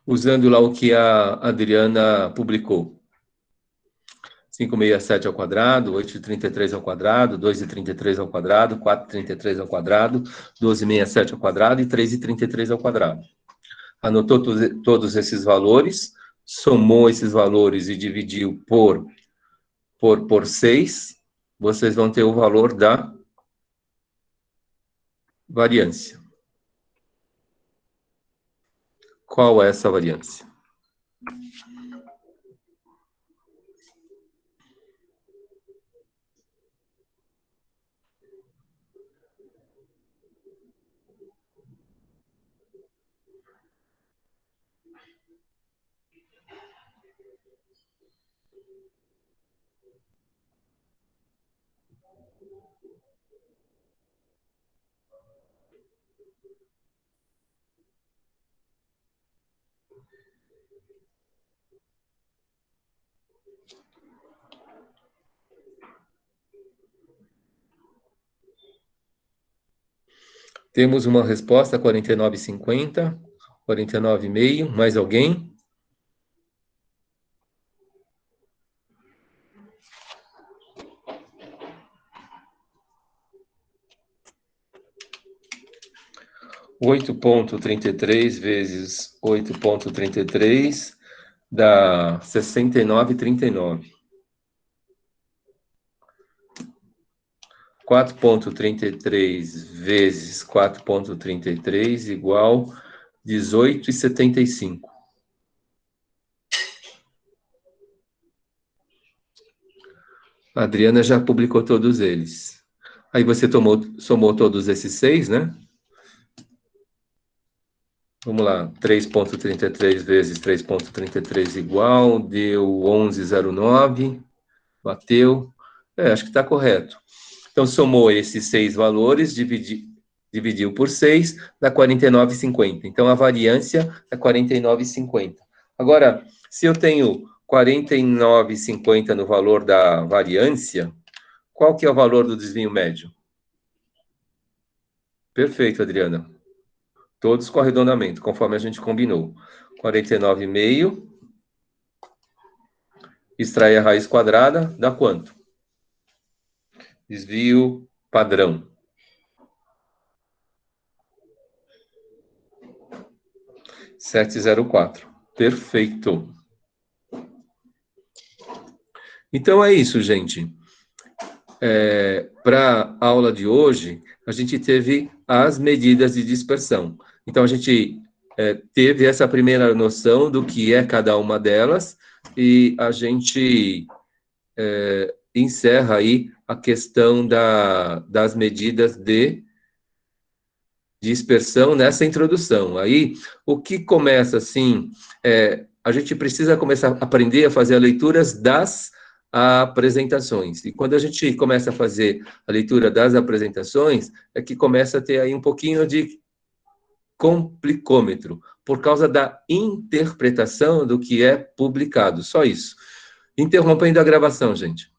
Usando lá o que a Adriana publicou. 5,67 ao quadrado, 8,33 ao quadrado, 2,33 ao quadrado, 4,33 ao quadrado, 12,67 ao quadrado e 3,33 ao quadrado. Anotou todos esses valores, somou esses valores e dividiu por 6, vocês vão ter o valor da variância. Qual é essa variância? Temos uma resposta, 49,50, 49,5, mais alguém? Oito ponto 33 vezes 8,33 dá 69,39. 4,33 vezes 4,33 igual 18,75. A Adriana já publicou todos eles. Aí você somou todos esses 6, né? Vamos lá, 3,33 vezes 3,33 igual, deu 11,09, bateu. Acho que está correto. Então, somou esses 6 valores, dividiu por 6, dá 49,50. Então, a variância é 49,50. Agora, se eu tenho 49,50 no valor da variância, qual que é o valor do desvio médio? Perfeito, Adriana. Todos com arredondamento, conforme a gente combinou. 49,5. Extrair a raiz quadrada, dá quanto? Desvio padrão. 704. Perfeito. Então é isso, gente. Para a aula de hoje, a gente teve as medidas de dispersão. Então, a gente teve essa primeira noção do que é cada uma delas, e a gente encerra aí a questão das medidas de dispersão nessa introdução. Aí, o que começa assim, a gente precisa começar a aprender a fazer as leituras das apresentações. E quando a gente começa a fazer a leitura das apresentações, é que começa a ter aí um pouquinho de complicômetro, por causa da interpretação do que é publicado. Só isso. Interrompendo a gravação, gente.